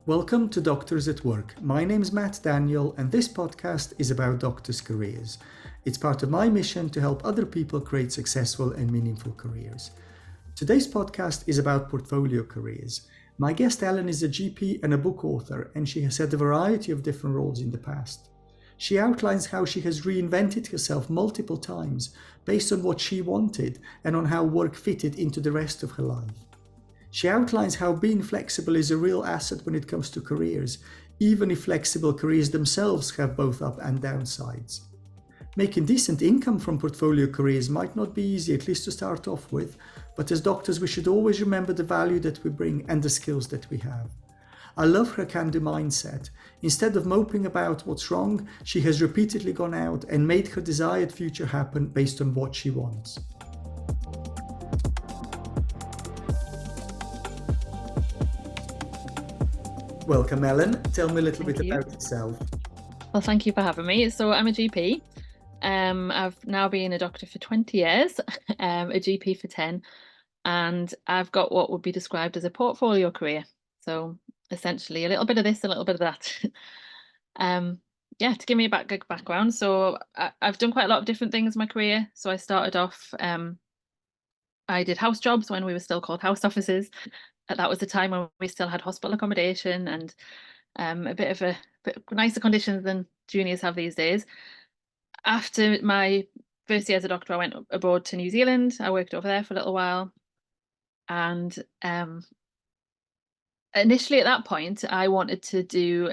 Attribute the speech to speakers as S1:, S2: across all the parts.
S1: Welcome to Doctors at Work. My name's Matt Daniel, and this podcast is about doctors' careers. It's part of my mission to help other people create successful and meaningful careers. Today's podcast is about portfolio careers. My guest Ellen is a GP and a book author, and she has had a variety of different roles in the past. She outlines how she has reinvented herself multiple times based on what she wanted and on how work fitted into the rest of her life. She outlines how being flexible is a real asset when it comes to careers, even if flexible careers themselves have both up and down sides. Making decent income from portfolio careers might not be easy, at least to start off with, but as doctors we should always remember the value that we bring and the skills that we have. I love her can-do mindset. Instead of moping about what's wrong, she has repeatedly gone out and made her desired future happen based on what she wants. Welcome, Ellen. Tell me a little bit about yourself.
S2: Well, thank you for having me. So I'm a GP. I've now been a doctor for 20 years, a GP for 10, and I've got what would be described as a portfolio career. So essentially a little bit of this, a little bit of that. To give me a background. So I've done quite a lot of different things in my career. So I started off, I did house jobs when we were still called house officers. That was the time when we still had hospital accommodation and a bit nicer conditions than juniors have these days. After my first year as a doctor, I went abroad to New Zealand. I worked over there for a little while. And initially at that point, I wanted to do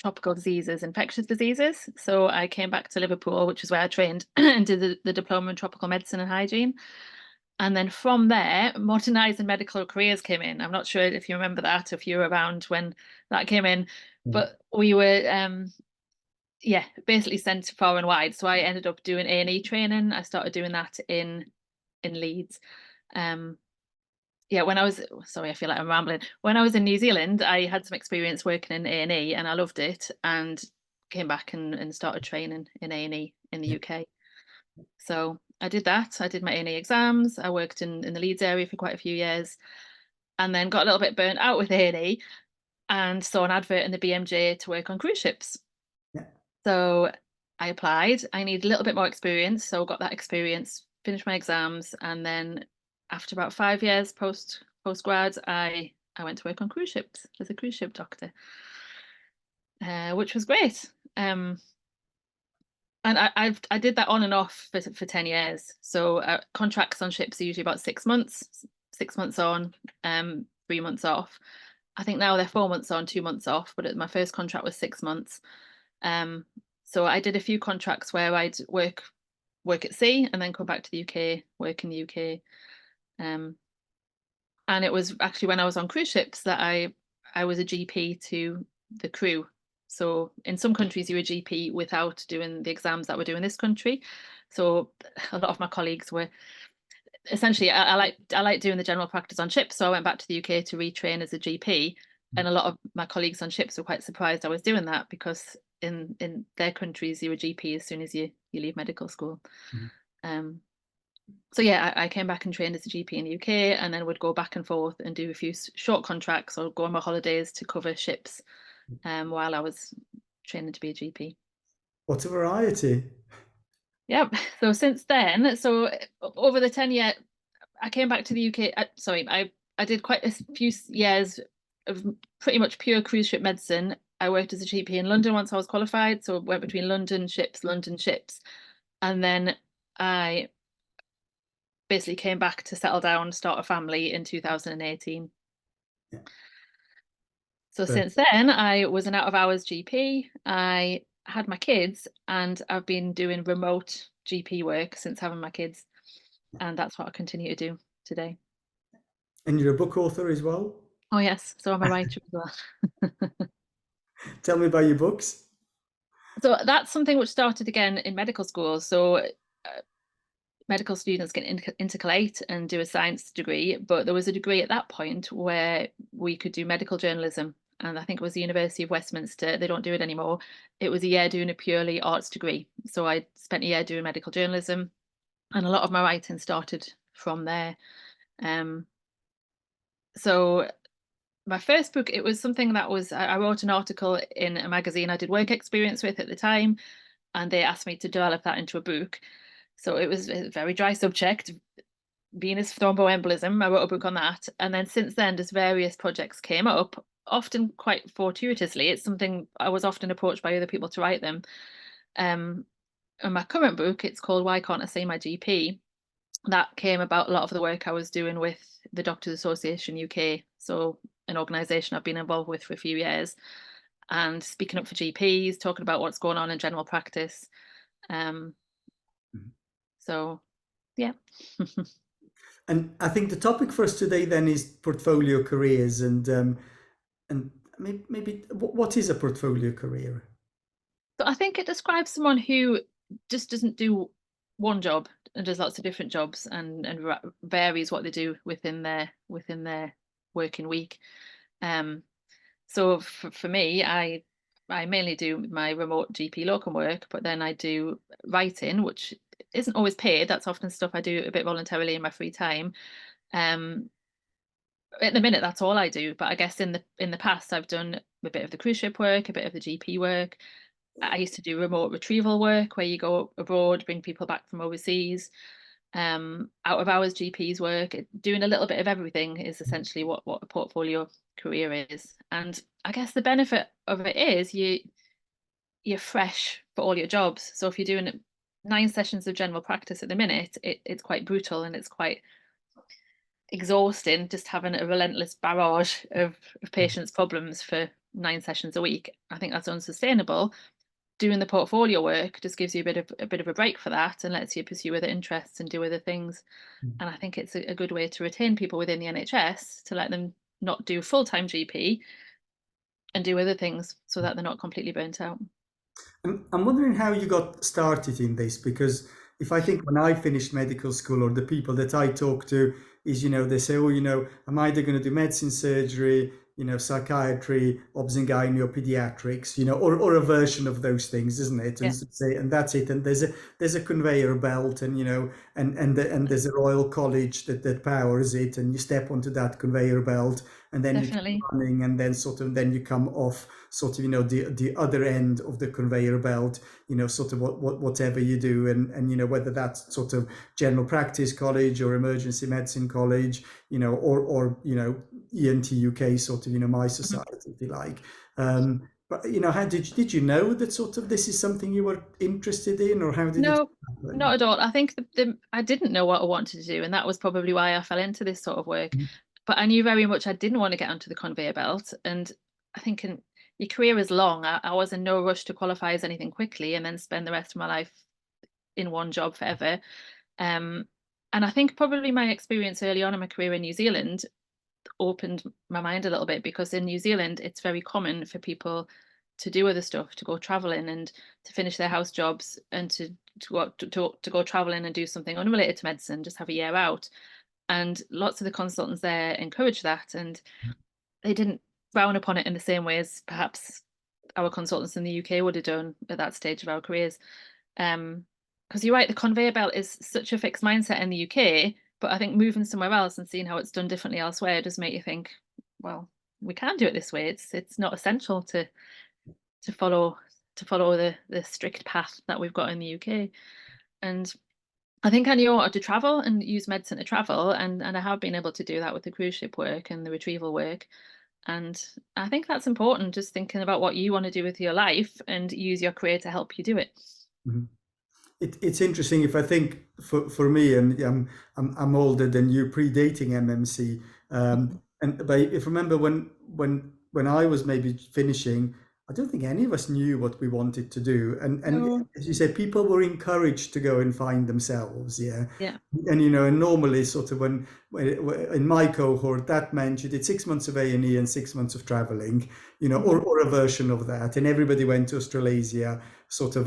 S2: tropical diseases, infectious diseases. So I came back to Liverpool, which is where I trained, and did the diploma in tropical medicine and hygiene. And then from there, modernising medical careers came in. I'm not sure if you remember that, if you were around when that came in, but we were, basically sent far and wide. So I ended up doing A&E training. I started doing that in Leeds. When I was, sorry, I feel like I'm rambling. When I was in New Zealand, I had some experience working in A&E and I loved it, and came back and started training in A&E in the UK. So I did that. I did my A&E exams. I worked in the Leeds area for quite a few years, and then got a little bit burnt out with A&E and saw an advert in the BMJ to work on cruise ships. So I applied. I needed a little bit more experience, so got that experience, finished my exams, and then after about 5 years post-grad, I went to work on cruise ships as a cruise ship doctor, which was great. And I did that on and off for 10 years. So contracts on ships are usually about 6 months, 6 months on, 3 months off. I think now they're 4 months on, 2 months off, but my first contract was 6 months. So I did a few contracts where I'd work at sea and then come back to the UK, work in the UK. And it was actually when I was on cruise ships that I was a GP to the crew. So in some countries you're a GP without doing the exams that we do in this country. So a lot of my colleagues were essentially, I like doing the general practice on ships. So I went back to the UK to retrain as a GP, and a lot of my colleagues on ships were quite surprised I was doing that, because in their countries you're a GP as soon as you leave medical school. I came back and trained as a GP in the UK, and then would go back and forth and do a few short contracts or go on my holidays to cover ships while I was training to be a GP.
S1: What a variety.
S2: Yep. So since then, over the 10 years, I came back to the UK. I did quite a few years of pretty much pure cruise ship medicine. I worked as a GP in London once I was qualified, so went between London ships, and then I basically came back to settle down, start a family in 2018. So since then, I was an out-of-hours GP. I had my kids, and I've been doing remote GP work since having my kids, and that's what I continue to do today.
S1: And you're a book author as well?
S2: Oh yes, so I'm a writer as well.
S1: Tell me about your books.
S2: So that's something which started again in medical school. So medical students can intercalate and do a science degree, but there was a degree at that point where we could do medical journalism, and I think it was the University of Westminster. They don't do it anymore. It was a year doing a purely arts degree. So I spent a year doing medical journalism, and a lot of my writing started from there. So my first book, it was something that was, I wrote an article in a magazine I did work experience with at the time, and they asked me to develop that into a book. So it was a very dry subject, venous thromboembolism. I wrote a book on that. And then since then, as various projects came up, often quite fortuitously, it's something I was often approached by other people to write them. And my current book, it's called Why Can't I See My GP? That came about a lot of the work I was doing with the Doctors Association UK. So an organisation I've been involved with for a few years, and speaking up for GPs, talking about what's going on in general practice. So, yeah.
S1: And I think the topic for us today then is portfolio careers, and maybe what is a portfolio career?
S2: So I think it describes someone who just doesn't do one job and does lots of different jobs, and varies what they do within their working week. So for me, I mainly do my remote GP locum work, but then I do writing, which isn't always paid. That's often stuff I do a bit voluntarily in my free time. At the minute, that's all I do. But I guess in the past, I've done a bit of the cruise ship work, a bit of the GP work. I used to do remote retrieval work where you go abroad, bring people back from overseas. Out of hours GPs work, doing a little bit of everything is essentially what a portfolio career is. And I guess the benefit of it is you're fresh for all your jobs. So if you're doing 9 sessions of general practice at the minute, it's quite brutal and it's quite exhausting, just having a relentless barrage of patients' problems for 9 sessions a week. I think that's unsustainable. Doing the portfolio work just gives you a bit of a break for that and lets you pursue other interests and do other things. And I think it's a good way to retain people within the NHS, to let them not do full-time GP and do other things so that they're not completely burnt out.
S1: I'm wondering how you got started in this, because if I think when I finished medical school, or the people that I talk to, is, they say, oh, I'm either going to do medicine, surgery, psychiatry, obs and gynae, or pediatrics, or a version of those things, isn't it? And
S2: Yeah.
S1: say, and that's it. And there's a conveyor belt, and and there's a Royal College that powers it, and you step onto that conveyor belt, and then
S2: Definitely.
S1: you keep running, and then then you come off the other end of the conveyor belt, whatever you do, and whether that's sort of general practice college or emergency medicine college, or ENT UK, sort of my society, if you like. But how did you know that sort of this is something you were interested in, or how did it
S2: No,
S1: happen?
S2: not at all. I think I didn't know what I wanted to do, and that was probably why I fell into this sort of work. But I knew very much I didn't want to get onto the conveyor belt. And I think your career is long. I was in no rush to qualify as anything quickly and then spend the rest of my life in one job forever. And I think probably my experience early on in my career in New Zealand opened my mind a little bit, because in New Zealand, it's very common for people to do other stuff, to go traveling and to finish their house jobs and to go traveling and do something unrelated to medicine, just have a year out. And lots of the consultants there encourage that, and they didn't frown upon it in the same way as perhaps our consultants in the UK would have done at that stage of our careers. Because you're right, the conveyor belt is such a fixed mindset in the UK, but I think moving somewhere else and seeing how it's done differently elsewhere does make you think, well, we can do it this way. It's not essential to follow the strict path that we've got in the UK. And I think I knew how to travel and use medicine to travel, and I have been able to do that with the cruise ship work and the retrieval work. And I think that's important, just thinking about what you want to do with your life and use your career to help you do it.
S1: It's interesting. If I think for me, and I'm older than you, predating MMC, but if remember when I was maybe finishing, I don't think any of us knew what we wanted to do. And
S2: No.
S1: as you said, people were encouraged to go and find themselves. Yeah.
S2: Yeah.
S1: And normally sort of when in my cohort, that meant you did 6 months of A&E and 6 months of traveling, or a version of that. And everybody went to Australasia, sort of,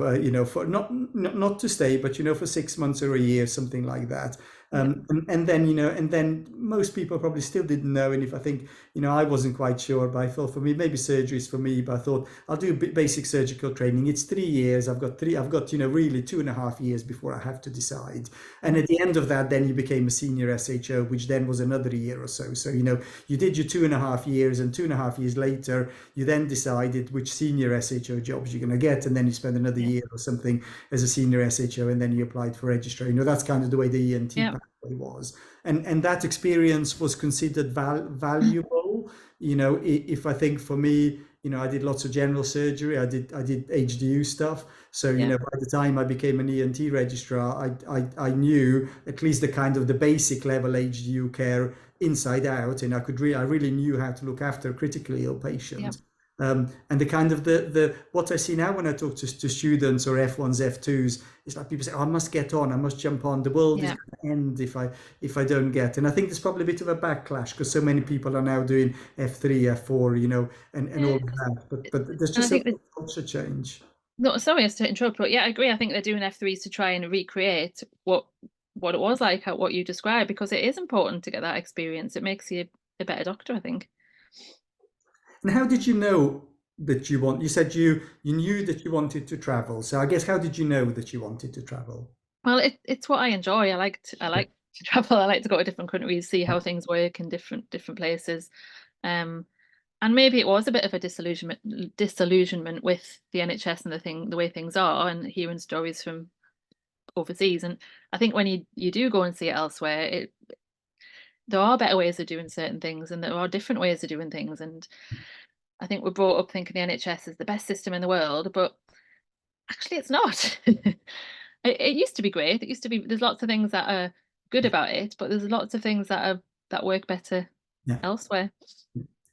S1: for not to stay, but, for 6 months or a year, something like that.
S2: Yep.
S1: And then, and then most people probably still didn't know. And if I think, I wasn't quite sure, but I thought for me, maybe surgery is for me, but I thought I'll do basic surgical training. It's 3 years. I've got, really 2.5 years before I have to decide. And
S2: Mm.
S1: at the end of that, then you became a senior SHO, which then was another year or so. So, you did your 2.5 years, and 2.5 years later, you then decided which senior SHO jobs you're going to get. And then you spend another
S2: Yeah.
S1: year or something as a senior SHO, and then you applied for registrar. That's kind of the way the ENT
S2: Yeah.
S1: pathway was. And that experience was considered valuable. If I think for me, I did lots of general surgery. I did HDU stuff. So,
S2: Yeah.
S1: by the time I became an ENT registrar, I knew at least the basic level HDU care inside out, and I really knew how to look after a critically ill
S2: Yeah.
S1: patient. And the kind of the what I see now when I talk to students or F1s, F2s, it's like people say, oh, I must get on, I must jump on. The world is
S2: Yeah.
S1: going to end if I don't get. And I think there's probably a bit of a backlash because so many people are now doing F3, F4, and all
S2: Yeah.
S1: of that. But there's
S2: And I
S1: just a
S2: think that,
S1: culture change.
S2: no, sorry to interrupt, but yeah, I agree. I think they're doing F3s to try and recreate what it was like, what you described, because it is important to get that experience. It makes you a better doctor, I think.
S1: And how did you know that you said you knew that you wanted to travel. So I guess how did you know that you wanted to travel?
S2: Well, it's what I enjoy. I
S1: Yeah.
S2: like to travel. I like to go to different countries, see how things work in different places. Um, and maybe it was a bit of a disillusionment with the NHS and the way things are, and hearing stories from overseas. And I think when you do go and see it elsewhere, there are better ways of doing certain things, and there are different ways of doing things. And I think we're brought up thinking the NHS is the best system in the world, but actually, it's not. It used to be great. It used to be. There's lots of things that are good about it, but there's lots of things that work better
S1: Yeah.
S2: elsewhere.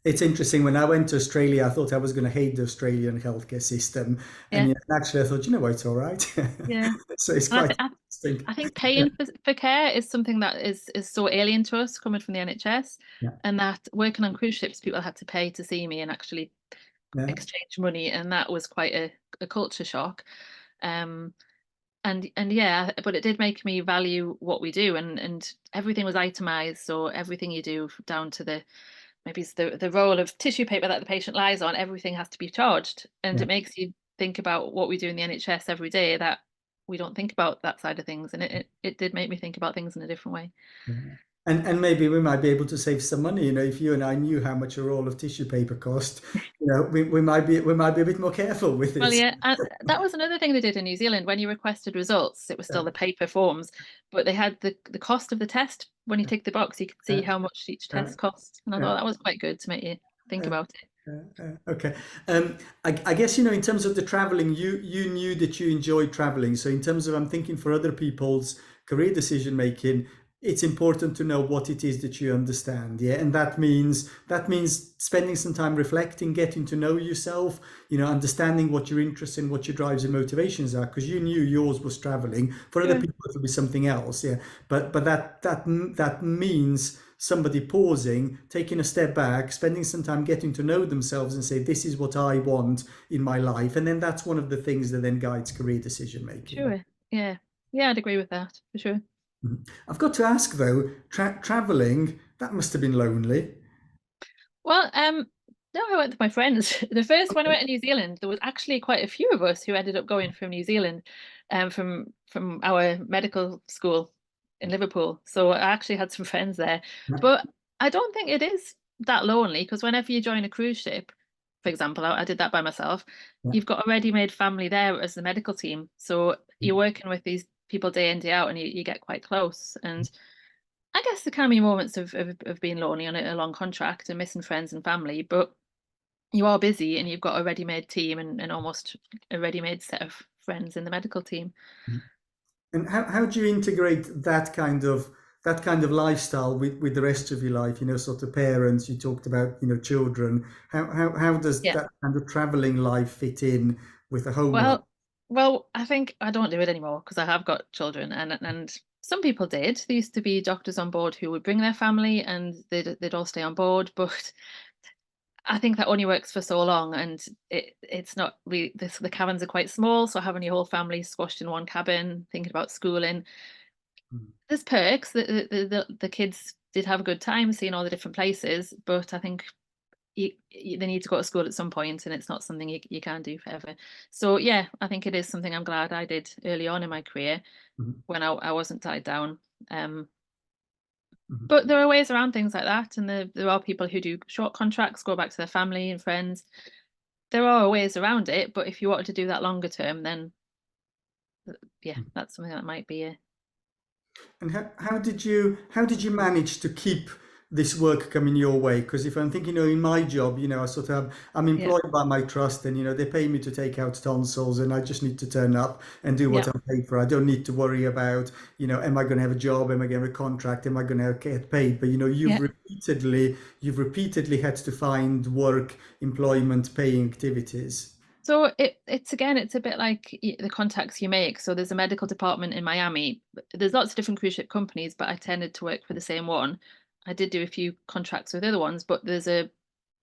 S1: It's interesting. When I went to Australia, I thought I was going to hate the Australian healthcare system, and
S2: Yeah,
S1: actually, I thought, what, it's all right.
S2: yeah.
S1: So it's
S2: And
S1: quite interesting.
S2: I think
S1: Yeah,
S2: paying for care is something that is so alien to us coming from the NHS,
S1: yeah,
S2: and that working on cruise ships, people had to pay to see me and actually
S1: yeah,
S2: exchange money, and that was quite a culture shock. Um, and yeah, but it did make me value what we do, and everything was itemized, so everything you do down to maybe it's the roll of tissue paper that the patient lies on, everything has to be charged, and
S1: yeah.
S2: it makes you think about what we do in the NHS every day, that we don't think about that side of things, and it did make me think about things in a different way.
S1: Yeah. And maybe we might be able to save some money. If you and I knew how much a roll of tissue paper cost, we might be a bit more careful with
S2: Well,
S1: it.
S2: yeah, and that was another thing they did in New Zealand. When you requested results, it was still
S1: Yeah,
S2: the paper forms, but they had the cost of the test. When you tick the box, you could see
S1: yeah,
S2: how much each
S1: yeah,
S2: test cost, and I
S1: yeah.
S2: thought that was quite good to make you think about it.
S1: Okay. I guess, in terms of the traveling, you knew that you enjoyed traveling. So in terms of, I'm thinking for other people's career decision making, it's important to know what it is that you understand. Yeah. And that means spending some time reflecting, getting to know yourself, understanding what your interests and what your drives and motivations are, because you knew yours was traveling. For other
S2: Sure.
S1: people, it'll be something else. Yeah. But that means somebody pausing, taking a step back, spending some time getting to know themselves and say, this is what I want in my life. And then that's one of the things that then guides career decision making.
S2: Sure. Yeah. Yeah, I'd agree with that for sure.
S1: Mhm. I've got to ask though, traveling, that must have been lonely.
S2: Well, no, I went with my friends. The first when I
S1: Okay.
S2: went to New Zealand, there was actually quite a few of us who ended up going from New Zealand, from our medical school in Liverpool. So I actually had some friends there.
S1: Yeah,
S2: But I don't think it is that lonely, because whenever you join a cruise ship, for example, I did that by myself,
S1: yeah,
S2: you've got a ready-made family there as the medical team. So you're working with these people day in, day out, and you get quite close. And I guess there can be moments of being lonely on a long contract and missing friends and family, but you are busy and you've got a ready-made team, and almost a ready-made set of friends in the medical team.
S1: yeah. And how do you integrate that kind of lifestyle with the rest of your life? Sort of parents, you talked about, children. How does
S2: Yeah.
S1: that kind of traveling life fit in with a home life?
S2: Well, well, I think I don't do it anymore because I have got children, and some people did. There used to be doctors on board who would bring their family and they'd all stay on board, but I think that only works for so long, and it's not really the cabins are quite small, so having your whole family squashed in one cabin, thinking about schooling, There's perks. The kids did have a good time seeing all the different places, but I think they need to go to school at some point, and it's not something you can do forever. So yeah, I think it is something I'm glad I did early on in my career
S1: Mhm.
S2: when I wasn't tied down.
S1: Mhm.
S2: But there are ways around things like that, and there are people who do short contracts, go back to their family and friends. There are ways around it, but if you wanted to do that longer term, then yeah, that's something that might be a
S1: And how did you manage to keep this work coming your way? Because if I'm thinking, in my job, I'm
S2: yeah,
S1: employed by my trust, and they pay me to take out tonsils, and I just need to turn up and do what
S2: yeah,
S1: I'm paid for. I don't need to worry about, am I going to have a job? Am I going to have a contract? Am I going to get paid? But
S2: yeah.
S1: you've repeatedly had to find work, employment, paying activities.
S2: So it's a bit like the contacts you make. So there's a medical department in Miami. There's lots of different cruise ship companies, but I tended to work for the same one. I did do a few contracts with other ones, but there's a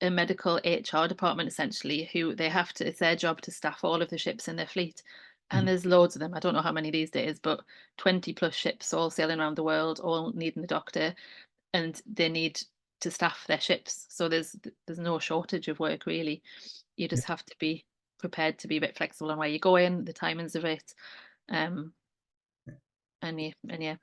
S2: medical HR department essentially who they have to, it's their job to staff all of the ships in their fleet. And
S1: Mhm.
S2: there's loads of them. I don't know how many these days, but 20 plus ships all sailing around the world, all needing a doctor, and they need to staff their ships. So there's no shortage of work really. You
S1: Yeah.
S2: just have to be prepared to be a bit flexible on where you go in, the timings of it. Um, and yeah,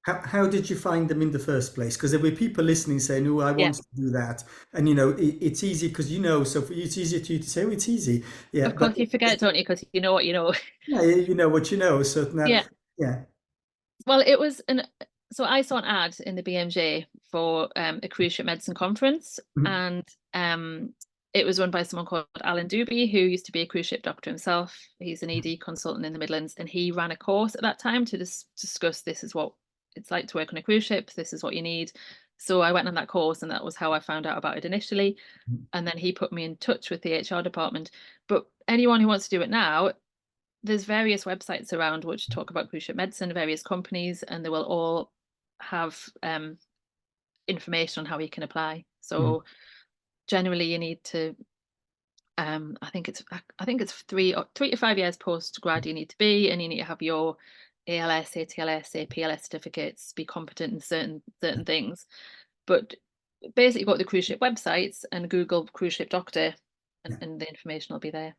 S1: How did you find them in the first place? Because there were people listening saying, "Oh, I
S2: yeah.
S1: want to do that," and it's easy because so for you, it's easier to you to say, "Oh, it's easy," yeah.
S2: Of
S1: But
S2: course you forget, don't you? Because you know what you know.
S1: yeah, you know what you know. So now,
S2: Yeah.
S1: yeah.
S2: Well, it was so I saw an ad in the BMJ for a cruise ship medicine conference,
S1: Mhm.
S2: and it was run by someone called Alan Doobie, who used to be a cruise ship doctor himself. He's an ED consultant in the Midlands, and he ran a course at that time to discuss this is what it's like to work on a cruise ship. This is what you need. So I went on that course, and that was how I found out about it initially. And then he put me in touch with the HR department. But anyone who wants to do it now, there's various websites around which talk about cruise ship medicine, various companies, and they will all have information on how you can apply.
S1: Mhm.
S2: So generally, you need to. I think it's 3 to 5 years post grad you need to be, and you need to have your ALS, ATLS, APLS certificates, be competent in certain things. But basically, go to the cruise ship websites and Google cruise ship doctor,
S1: Yeah.
S2: and the information will be there.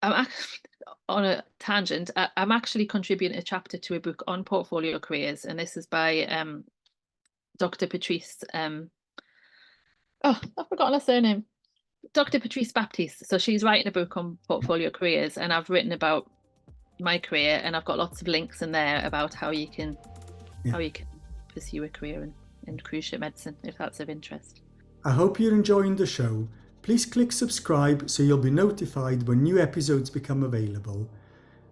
S2: I'm actually, on a tangent, I'm actually contributing a chapter to a book on portfolio careers, and this is by Dr. Patrice. Oh, I've forgotten her surname. Dr. Patrice Baptiste. So she's writing a book on portfolio careers, and I've written about my career, and I've got lots of links in there about
S1: Yeah.
S2: how you can pursue a career in cruise ship medicine if that's of interest.
S1: I hope you're enjoying the show. Please click subscribe so you'll be notified when new episodes become available.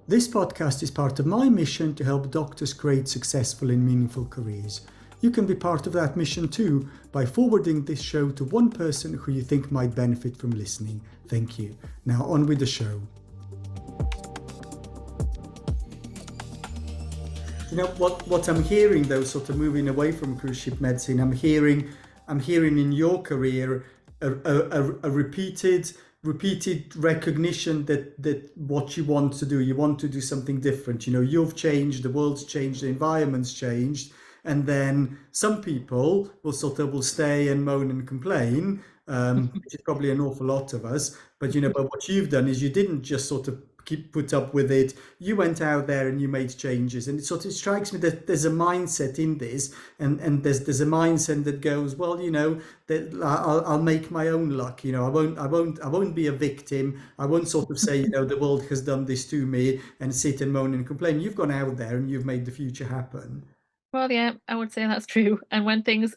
S1: This podcast is part of my mission to help doctors create successful and meaningful careers. You can be part of that mission too by forwarding this show to one person who you think might benefit from listening. Thank you. Now on with the show. What I'm hearing though, sort of moving away from cruise ship medicine, I'm hearing in your career a repeated recognition that what you want to do, you want to do something different. You've changed, the world's changed, the environment's changed, and then some people will stay and moan and complain, which is probably an awful lot of us. But but what you've done is you didn't just sort of put up with it. You went out there and you made changes, and it sort of strikes me that there's a mindset in this, and there's a mindset that goes, well, that I'll make my own luck. I won't be a victim. I won't sort of say, the world has done this to me, and sit and moan and complain. You've gone out there and you've made the future happen.
S2: Well, yeah, I would say that's true. And when things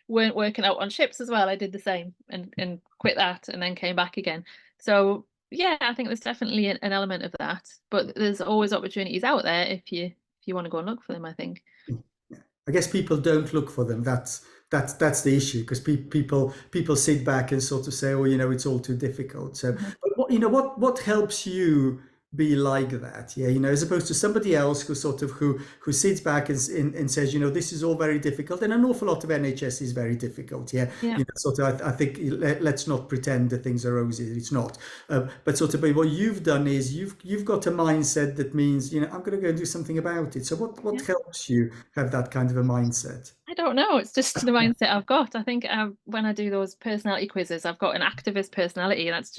S2: weren't working out on ships as well, I did the same and quit that and then came back again. So yeah, I think there's definitely an element of that. But there's always opportunities out there if you want to go and look for them, I think.
S1: Yeah. I guess people don't look for them. That's the issue, because people sit back and sort of say, oh, it's all too difficult. So,
S2: Mhm.
S1: but what helps you be like that, yeah, as opposed to somebody else who sort of who sits back and says, this is all very difficult, and an awful lot of NHS is very difficult, yeah,
S2: Yeah.
S1: sort of. I think let's not pretend that things are rosy. It's not, but sort of. But what you've done is you've got a mindset that means, I'm going to go and do something about it. So what
S2: Yeah.
S1: helps you have that kind of a mindset?
S2: I don't know. It's just the mindset I've got. I think when I do those personality quizzes, I've got an activist personality, and that's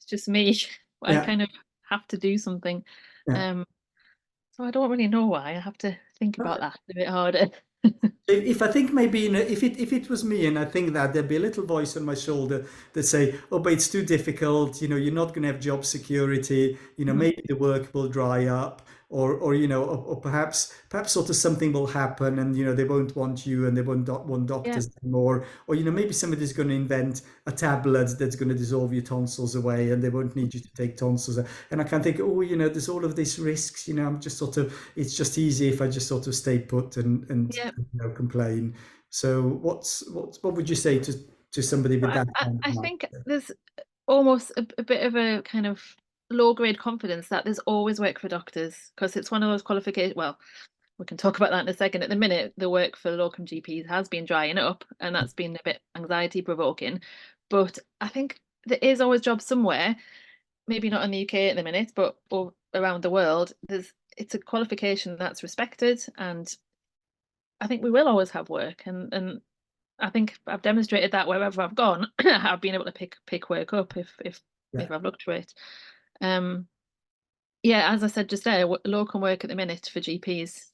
S2: just me. I
S1: Yeah,
S2: kind of have to do something.
S1: yeah.
S2: Um, so I don't really know why. I have to think about that a bit harder.
S1: If I think maybe if it was me, and I think that there'd be a little voice on my shoulder that say, oh, but it's too difficult, you're not going to have job security,
S2: Mhm.
S1: maybe the work will dry up, or perhaps sort of something will happen, and they won't want you, and they won't want
S2: Yeah,
S1: doctors anymore, or maybe somebody's going to invent a tablet that's going to dissolve your tonsils away, and they won't need you to take tonsils. And I can think, oh, there's all of these risks, I'm just sort of, it's just easy if I just sort of stay put and
S2: yeah.
S1: complain. So what would you say to somebody with
S2: But
S1: that
S2: I,
S1: kind of
S2: I
S1: mind?
S2: think there's almost a bit of a kind of low grade confidence that there's always work for doctors, because it's one of those qualifications. Well, we can talk about that in a second. At the minute, the work for locum GPs has been drying up, and that's been a bit anxiety provoking. But I think there is always jobs somewhere, maybe not in the UK at the minute, but or around the world. It's a qualification that's respected, and I think we will always have work. And I think I've demonstrated that wherever I've gone, I've been able to pick work up
S1: Yeah.
S2: if I've looked for it. Um, yeah, as I said just there, locum work at the minute for GPs,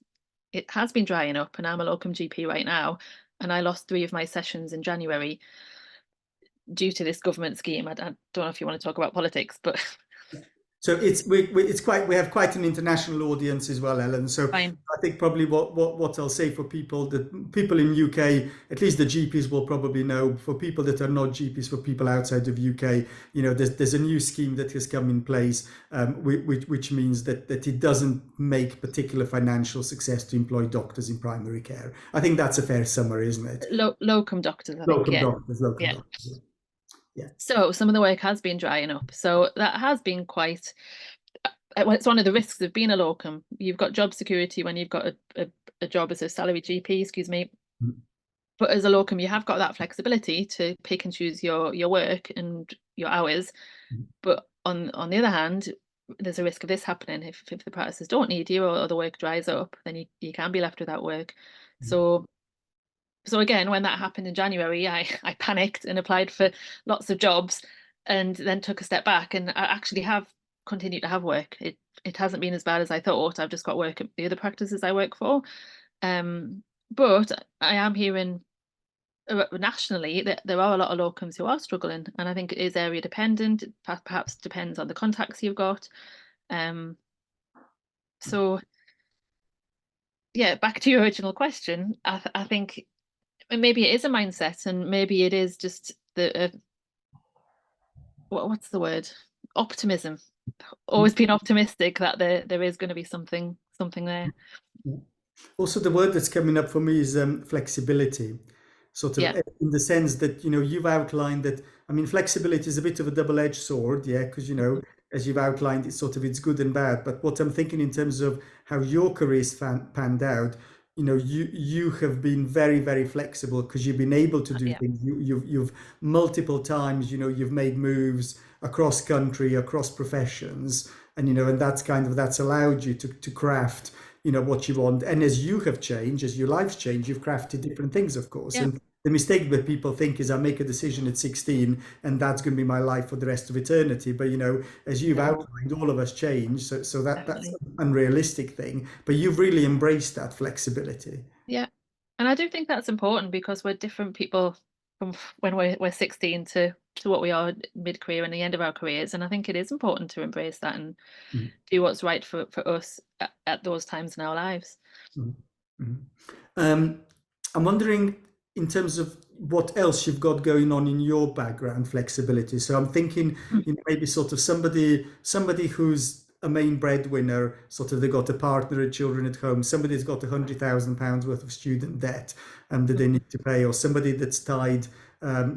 S2: it has been drying up, and I'm a locum GP right now, and I lost 3 of my sessions in January due to this government scheme. I don't know if you want to talk about politics, but
S1: So we have quite an international audience as well, Ellen. So
S2: fine.
S1: I think probably what I'll say for people that people in UK, at least the GPs will probably know. For people that are not GPs, for people outside of UK, there's a new scheme that has come in place, which means that it doesn't make particular financial success to employ doctors in primary care. I think that's a fair summary, isn't it?
S2: Locum doctors, I think.
S1: Locum
S2: Yeah,
S1: doctors, locum
S2: yeah.
S1: doctors. Yeah.
S2: So some of the work has been drying up. So that has been quite. Well, it's one of the risks of being a locum. You've got job security when you've got a job as a salary GP, excuse me.
S1: Mm,
S2: But as a locum, you have got that flexibility to pick and choose your work and your hours.
S1: mm,
S2: But on the other hand, there's a risk of this happening. If the practices don't need you, or the work dries up, then you can be left without work.
S1: mm,
S2: So again, when that happened in January, I panicked and applied for lots of jobs, and then took a step back, and I actually have continued to have work. It hasn't been as bad as I thought. I've just got work at the other practices I work for. Um, but I am hearing nationally that there are a lot of locums who are struggling, and I think it is area dependent. It perhaps depends on the contacts you've got. Um, so yeah, back to your original question. I think maybe it is a mindset, and maybe it is just the what's the word? Optimism.
S1: mm,
S2: Always been optimistic that there is going to be something there.
S1: mm. Also, the word that's coming up for me is flexibility, sort of
S2: Yeah.
S1: in the sense that, you've outlined that, I mean, flexibility is a bit of a double-edged sword, yeah, because,
S2: Mhm.
S1: as you've outlined, it's good and bad. But what I'm thinking in terms of how your career's panned out, you have been very, very flexible because you've been able to do
S2: Yeah.
S1: things. You've multiple times, you've made moves across country, across professions, and that's allowed you to craft what you want. And as you have changed, as your life's changed, you've crafted different things, of course.
S2: Yeah.
S1: And the mistake that people think is I make a decision at 16 and that's going to be my life for the rest of eternity. But as you've
S2: No,
S1: outlined, all of us change, so that's
S2: definitely.
S1: an unrealistic thing. But you've really embraced that flexibility.
S2: Yeah. And I do think that's important, because we're different people from when we're 16 to what we are mid-career and the end of our careers. And I think it is important to embrace that and
S1: Mm,
S2: do what's right for us at those times in our lives.
S1: mm, mm. I'm wondering, in terms of what else you've got going on in your background, flexibility. So I'm thinking,
S2: Mm.
S1: maybe sort of somebody who's a main breadwinner, sort of they got a partner and children at home. Somebody's got £100,000 worth of student debt that they
S2: Mhm.
S1: need to pay, or somebody that's tied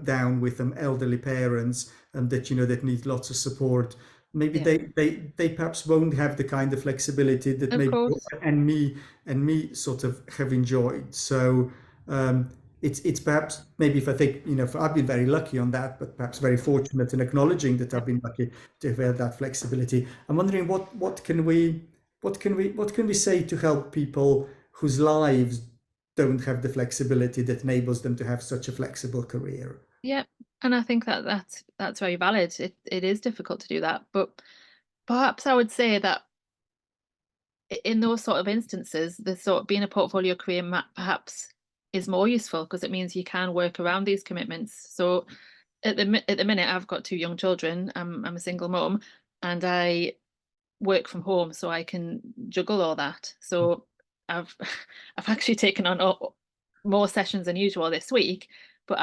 S1: down with elderly parents that that need lots of support. maybe
S2: Yeah,
S1: they perhaps won't have the kind of flexibility that
S2: of
S1: maybe
S2: course.
S1: and me sort of have enjoyed. So it's perhaps maybe if I think, I've been very lucky on that, but perhaps very fortunate in acknowledging that
S2: Yeah.
S1: I've been lucky to have had that flexibility. I'm wondering what can we say to help people whose lives don't have the flexibility that enables them to have such a flexible career.
S2: Yeah, and I think that that's very valid. It is difficult to do that, but perhaps I would say that in those sort of instances, the sort of being a portfolio career perhaps is more useful because it means you can work around these commitments. So at the minute, I've got two young children. I'm a single mum, and I work from home, so I can juggle all that. So I've I've actually taken on more sessions than usual this week, but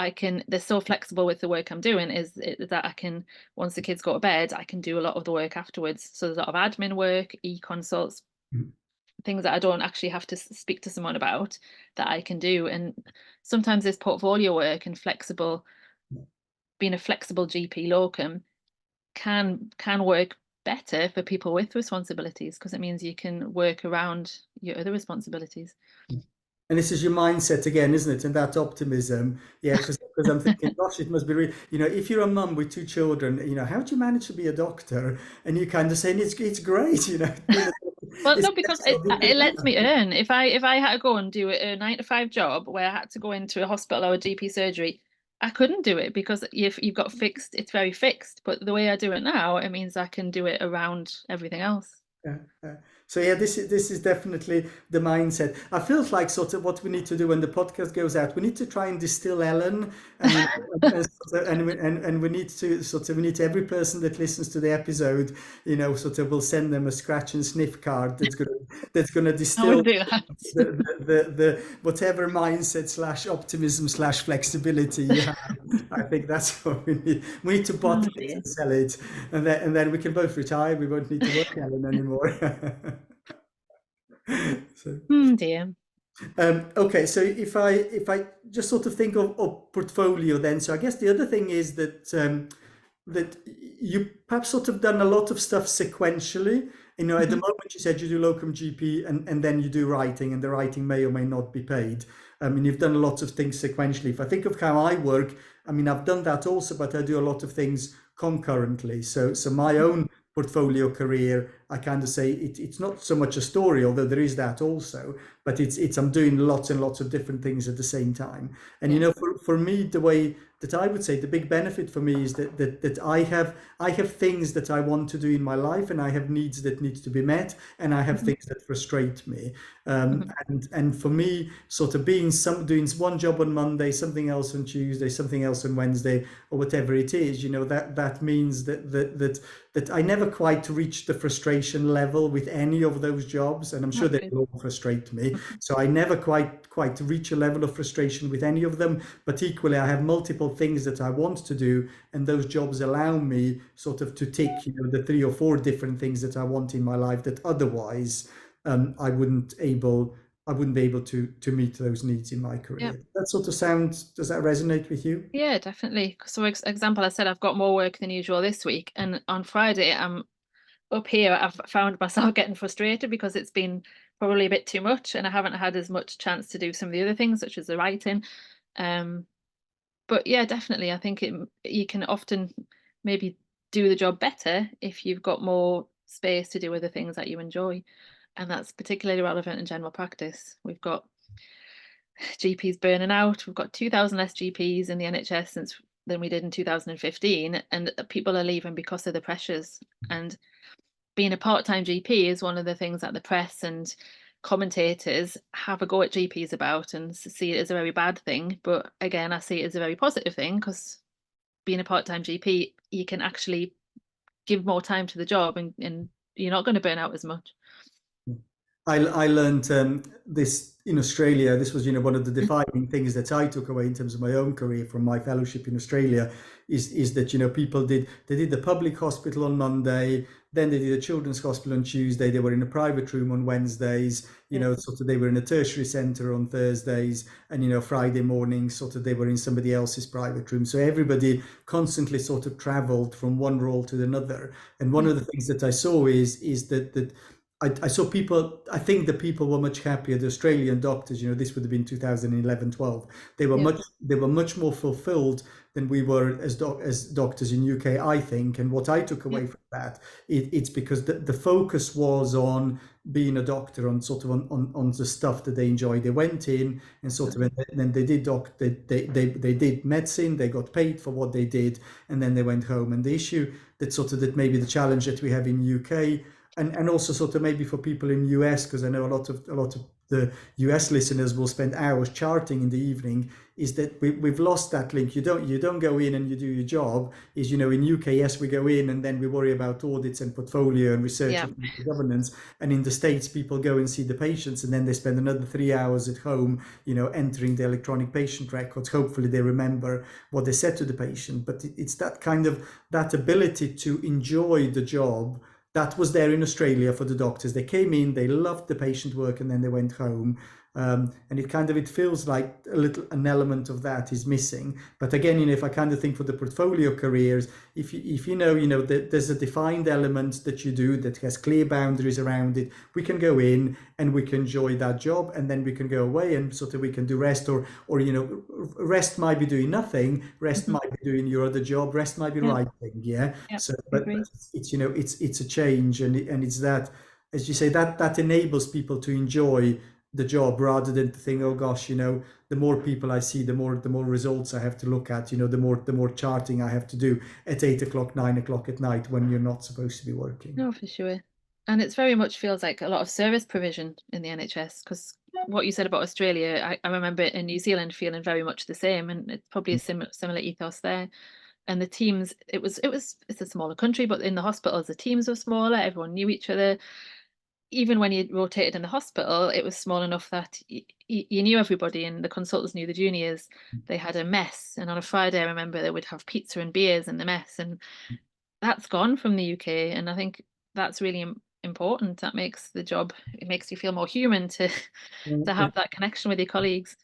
S2: they're so flexible with the work I'm doing that I can, once the kids go to bed, I can do a lot of the work afterwards. So there's a lot of admin work, e-consults,
S1: Mm.
S2: things that I don't actually have to speak to someone about that I can do. And sometimes this portfolio work and being a flexible GP locum can work better for people with responsibilities because it means you can work around your other responsibilities.
S1: And this is your mindset again, isn't it? And that optimism. Yeah, because I'm thinking, gosh, it must be really, if you're a mum with two children, how do you manage to be a doctor? And you kind of saying it's great, being a
S2: Well,
S1: it's
S2: no, because
S1: the job you
S2: it
S1: can
S2: lets
S1: have.
S2: me earn. If I had to go and do a 9 to 5 job where I had to go into a hospital or a GP surgery, I couldn't do it because you've got fixed. It's very fixed. But the way I do it now, it means I can do it around everything else.
S1: Yeah, yeah. So yeah, this is definitely the mindset. I feel like sort of what we need to do when the podcast goes out, we need to try and distill Ellen, and and we need to we need every person that listens to the episode, we'll send them a scratch and sniff card that's gonna
S2: I will
S1: distill
S2: do that.
S1: the whatever mindset slash optimism slash flexibility you have. I think that's what we need. We need to
S2: Oh
S1: bottle it
S2: dear.
S1: and sell it, and then we can both retire. We won't need to work Ellen anymore. So,
S2: Dear.
S1: okay, so if I just sort of think of portfolio, then so I guess the other thing is that you perhaps sort of done a lot of stuff sequentially. At the
S2: Mhm.
S1: moment you said you do locum GP and then you do writing, and the writing may or may not be paid. I mean, you've done a lot of things sequentially. If I think of how I work, I mean, I've done that also, but I do a lot of things concurrently. So my own portfolio career, I kind of say it's not so much a story, although there is that also, but it's I'm doing lots and lots of different things at the same time. And
S2: Yeah.
S1: for me, the way that I would say the big benefit for me is that I have things that I want to do in my life, and I have needs that need to be met, and I have
S2: Mhm.
S1: things that frustrate me.
S2: Mhm.
S1: And for me, sort of doing one job on Monday, something else on Tuesday, something else on Wednesday, or whatever it is, that means that I never quite reach the frustration level with any of those jobs, and I'm sure
S2: That's
S1: they
S2: good.
S1: will all frustrate me. So I never quite reach a level of frustration with any of them. But equally, I have multiple things that I want to do, and those jobs allow me sort of to tick, the 3 or 4 different things that I want in my life that otherwise I wouldn't be able to meet those needs in my
S2: Yeah.
S1: career. Does that resonate with you?
S2: Yeah, definitely. So, example, I said I've got more work than usual this week, and on Friday I'm up here. I've found myself getting frustrated because it's been probably a bit too much, and I haven't had as much chance to do some of the other things, such as the writing. Um, but yeah, definitely, I think you can often maybe do the job better if you've got more space to do other things that you enjoy, and that's particularly relevant in general practice. We've got GPs burning out. We've got 2,000 less GPs in the NHS than we did in 2015, and people are leaving because of the pressures. And being a part-time GP is one of the things that the press and commentators have a go at GPs about and see it as a very bad thing. But again, I see it as a very positive thing because being a part-time GP, you can actually give more time to the job and you're not going to burn out as much.
S1: I learned this in Australia. This was, one of the
S2: Mm.
S1: defining things that I took away in terms of my own career from my fellowship in Australia, is that people did the public hospital on Monday, then they did a children's hospital on Tuesday. They were in a private room on Wednesdays.
S2: Yeah.
S1: Sort of they were in a tertiary centre on Thursdays, and Friday morning, sort of they were in somebody else's private room. So everybody constantly sort of travelled from one role to another. And one
S2: Yeah.
S1: of the things that I saw is that I saw people, I think the people were much happier. The Australian doctors, this would have been 2011, 12.
S2: Yeah.
S1: They were much more fulfilled than we were as doctors in UK, I think. And what I took
S2: Yeah.
S1: away from that, it's because the focus was on being a doctor, on sort of on the stuff that they enjoy. They went in and sort of,
S2: Definitely.
S1: and then they did they did medicine, they got paid for what they did, and then they went home. And the issue that maybe the challenge that we have in UK, and also sort of maybe for people in US, because I know a lot of the US listeners will spend hours charting in the evening, is that we've lost that link. You don't go in and you do your job. Is in UK, yes, we go in and then we worry about audits and portfolio and research
S2: Yeah.
S1: and governance. And in the States, people go and see the patients and then they spend another 3 hours at home, entering the electronic patient records. Hopefully they remember what they said to the patient. But it's that kind of that ability to enjoy the job that was there in Australia for the doctors. They came in, they loved the patient work, and then they went home. And it feels like an element of that is missing. But again, if I kind of think for the portfolio careers, if that there's a defined element that you do that has clear boundaries around it, we can go in and we can enjoy that job, and then we can go away and sort of we can do rest, or rest might be doing nothing, rest
S2: Hmm.
S1: might be doing your other job, rest might be
S2: Yeah.
S1: writing, yeah.
S2: Yeah.
S1: So,
S2: I
S1: but
S2: agree.
S1: it's a change, and it's that, as you say, that enables people to enjoy the job rather than to think, oh gosh, the more people I see, the more results I have to look at, the more charting I have to do at 8 o'clock, 9 o'clock at night when you're not supposed to be working.
S2: No, for sure. And it's very much feels like a lot of service provision in the NHS, because what you said about Australia, I remember in New Zealand feeling very much the same, and it's probably a similar ethos there. And the teams, it's a smaller country, but in the hospitals, the teams were smaller, everyone knew each other. Even when you rotated in the hospital, it was small enough that you knew everybody, and the consultants knew the juniors. They had a mess, and on a Friday, I remember they would have pizza and beers in the mess, and that's gone from the UK. And I think that's really important. That makes the job, it makes you feel more human to to
S1: Yeah.
S2: have that connection with your colleagues.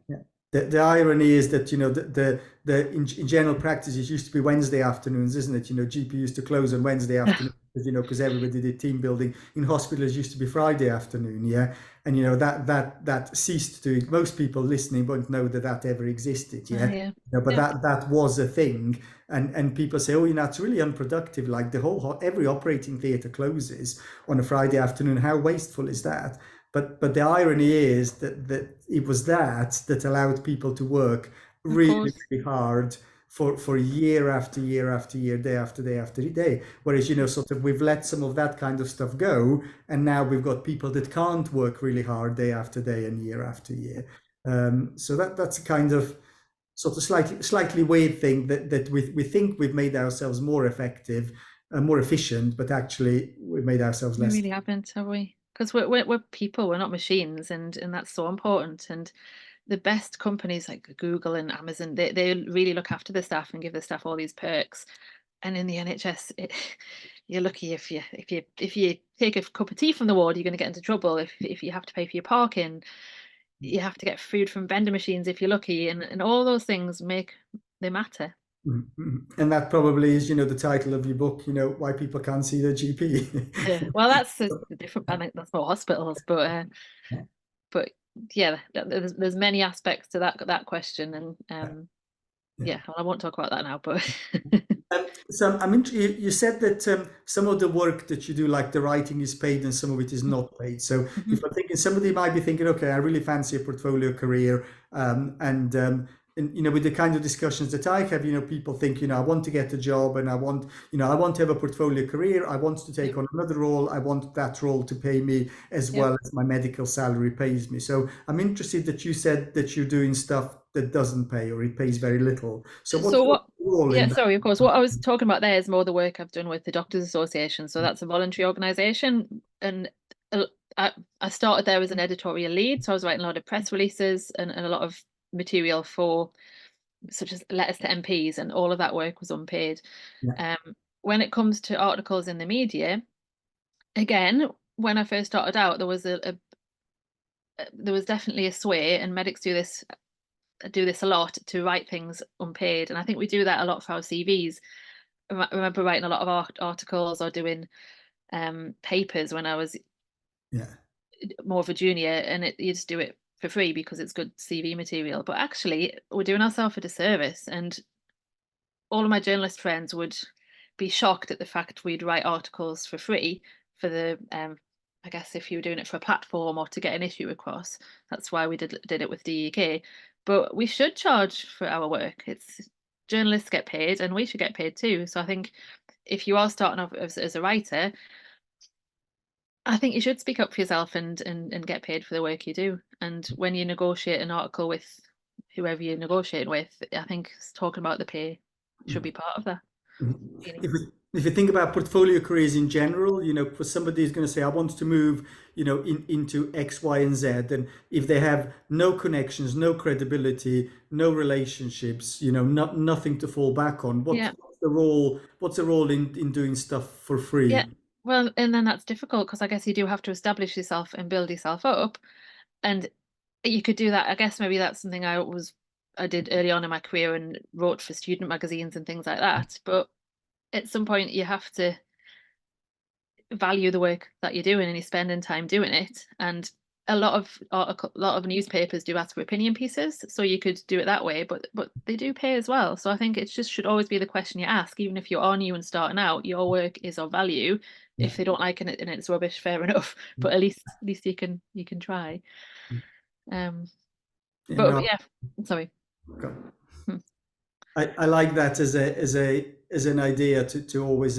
S1: Yeah. The irony is that in general practice it used to be Wednesday afternoons, isn't it? GP used to close on Wednesday afternoon because everybody did team building. In hospitals, it used to be Friday afternoon, yeah. And that ceased to. Most people listening won't know that ever existed, yeah.
S2: Yeah.
S1: But
S2: Yeah.
S1: that was a thing, and people say, oh, it's really unproductive. Like every operating theatre closes on a Friday afternoon. How wasteful is that? But the irony is that it was that allowed people to work
S2: Of
S1: really,
S2: course.
S1: really hard for year after year after year, day after day after day. Whereas, sort of we've let some of that kind of stuff go, and now we've got people that can't work really hard day after day and year after year. So that's a kind of sort of slightly weird thing that we think we've made ourselves more effective, more efficient, but actually we've made ourselves
S2: We
S1: less.
S2: really haven't, have we? Because we're people, we're not machines, and that's so important. And the best companies like Google and Amazon, they really look after the staff and give the staff all these perks. And in the NHS, you're lucky if you take a cup of tea from the ward, you're going to get into trouble. If you have to pay for your parking, you have to get food from vendor machines if you're lucky, and all those things they matter.
S1: And that probably is, the title of your book, why people can't see their GP.
S2: Yeah, well, that's a different. I think that's more hospitals, but yeah, there's many aspects to that question, and
S1: Yeah.
S2: yeah, well, I won't talk about that now, but
S1: So you said that some of the work that you do, like the writing, is paid and some of it is not paid. So
S2: Mhm.
S1: if I'm thinking, somebody might be thinking, okay, I really fancy a portfolio career, and with the kind of discussions that I have, people think, I want to get a job and I want to have a portfolio career. I want to
S2: Yep.
S1: take on another role. I want that role to pay me as
S2: Yep.
S1: well as my medical salary pays me. So I'm interested that you said that you're doing stuff that doesn't pay or it pays very little. So what's
S2: So
S1: your
S2: what?
S1: role in
S2: Yeah,
S1: that?
S2: sorry, of course. What I was talking about there is more the work I've done with the Doctors Association. So that's a voluntary organisation, and I started there as an editorial lead, so I was writing a lot of press releases and a lot of material for such as letters to MPs, and all of that work was unpaid.
S1: Yeah.
S2: When it comes to articles in the media, again, when I first started out, there was there was definitely a sway, and medics do this a lot, to write things unpaid, and I think we do that a lot for our CVs. I remember writing a lot of articles or doing papers when I was
S1: Yeah.
S2: more of a junior, and you just do it for free because it's good CV material. But actually, we're doing ourselves a disservice, and all of my journalist friends would be shocked at the fact we'd write articles for free for the I guess if you were doing it for a platform or to get an issue across. That's why we did it with DEK. But we should charge for our work. It's journalists get paid, and we should get paid too. So I think if you are starting off as a writer, I think you should speak up for yourself and get paid for the work you do. And when you negotiate an article with whoever you're negotiating with, I think talking about the pay should be part of that. Really.
S1: If you think about portfolio careers in general, for somebody who's going to say, I want to move, into X, Y, and Z, and if they have no connections, no credibility, no relationships, nothing to fall back on,
S2: Yeah.
S1: what's the role? What's the role in doing stuff for free?
S2: Yeah. Well, and then that's difficult because I guess you do have to establish yourself and build yourself up. And you could do that. I guess maybe that's something I did early on in my career and wrote for student magazines and things like that. But at some point you have to value the work that you're doing and you're spending time doing it. And a lot of newspapers do ask for opinion pieces, so you could do it that way, but they do pay as well. So I think it just should always be the question you ask, even if you are new and starting out, your work is of value.
S1: Yeah.
S2: If they don't like it and it's rubbish, fair enough, but at least you can try. But yeah, sorry.
S1: I like that as an idea to always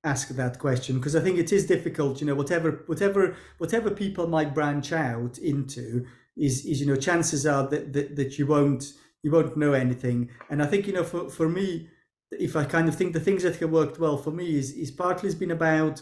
S1: ask that question, because I think it is difficult. Whatever people might branch out into is chances are that you won't know anything. And I think for me, if I kind of think the things that have worked well for me is partly it's been about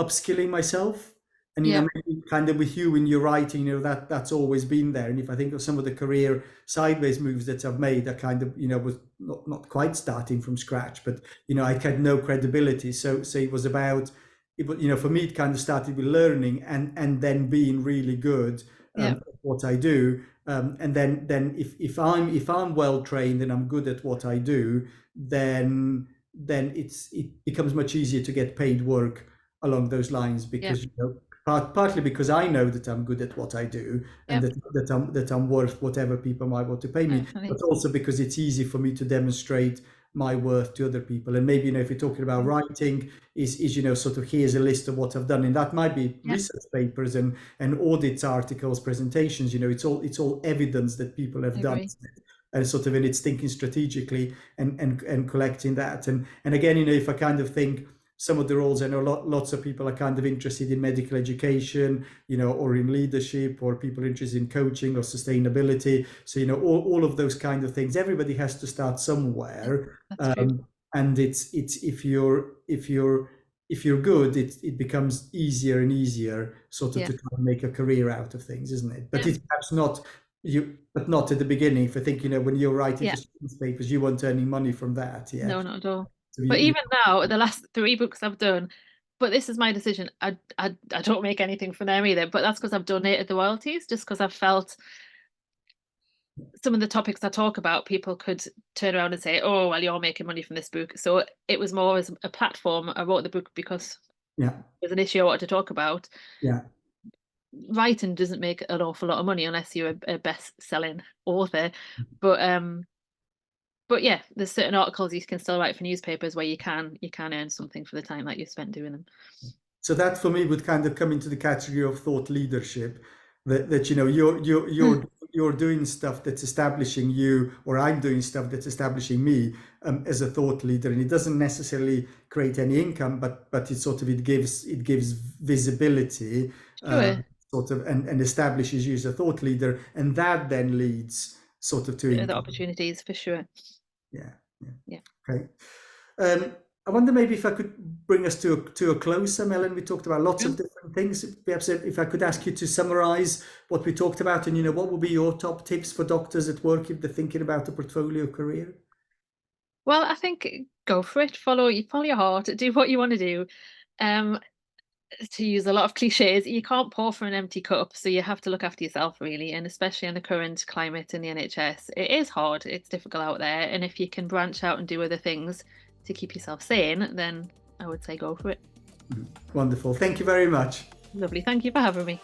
S1: upskilling myself. And maybe kind of with you in your writing, that's always been there. And if I think of some of the career sideways moves that I've made, I kind of was not quite starting from scratch, but I had no credibility. So it was about for me it kind of started with learning and then being really good at what I do. And then if I'm well trained and I'm good at what I do, then it becomes much easier to get paid work along those lines, because partly because I know that I'm good at what I do, and that I'm worth whatever people might want to pay me, but also because it's easy for me to demonstrate my worth to other people. And maybe if you're talking about writing, is sort of here's a list of what I've done, and that might be research papers and audits, articles, presentations. It's all evidence that people have done, and sort of, and it's thinking strategically and collecting that. And again, if I kind of think some of the roles, I know lots of people are kind of interested in medical education, or in leadership, or people interested in coaching or sustainability. So, all of those kind of things, everybody has to start somewhere. And it's if you're good, it becomes easier and easier sort of to try and make a career out of things, isn't it? But it's perhaps not but not at the beginning. If I think, when you're writing for students' papers, you weren't earning money from that. Yeah.
S2: No, not at all. But even now, the last 3 books I've done, but this is my decision. I don't make anything from them either, but that's because I've donated the royalties, just because I've felt some of the topics I talk about, people could turn around and say, oh, well, you're making money from this book. So it was more as a platform. I wrote the book because there's an issue I wanted to talk about.
S1: Yeah.
S2: Writing doesn't make an awful lot of money unless you're a best-selling author. But yeah, there's certain articles you can still write for newspapers where you can earn something for the time that you spent doing them.
S1: So that for me would kind of come into the category of thought leadership. That you're doing stuff that's establishing you, or I'm doing stuff that's establishing me as a thought leader, and it doesn't necessarily create any income, but it gives visibility, sort of, and establishes you as a thought leader, and that then leads sort of to
S2: the opportunities for sure.
S1: Yeah. Okay. I wonder maybe if I could bring us to a close, Ellen. We talked about lots
S2: Yeah.
S1: of different things. Perhaps if I could ask you to summarize what we talked about, and what would be your top tips for doctors at work if they're thinking about a portfolio career?
S2: Well, I think go for it. Follow your heart. Do what you want to do. Um, to use a lot of cliches, you can't pour from an empty cup, so you have to look after yourself really, and especially in the current climate in the NHS, it is hard. It's difficult out there, and if you can branch out and do other things to keep yourself sane, then I would say go for it.
S1: Wonderful. Thank you very much.
S2: Lovely. Thank you for having me.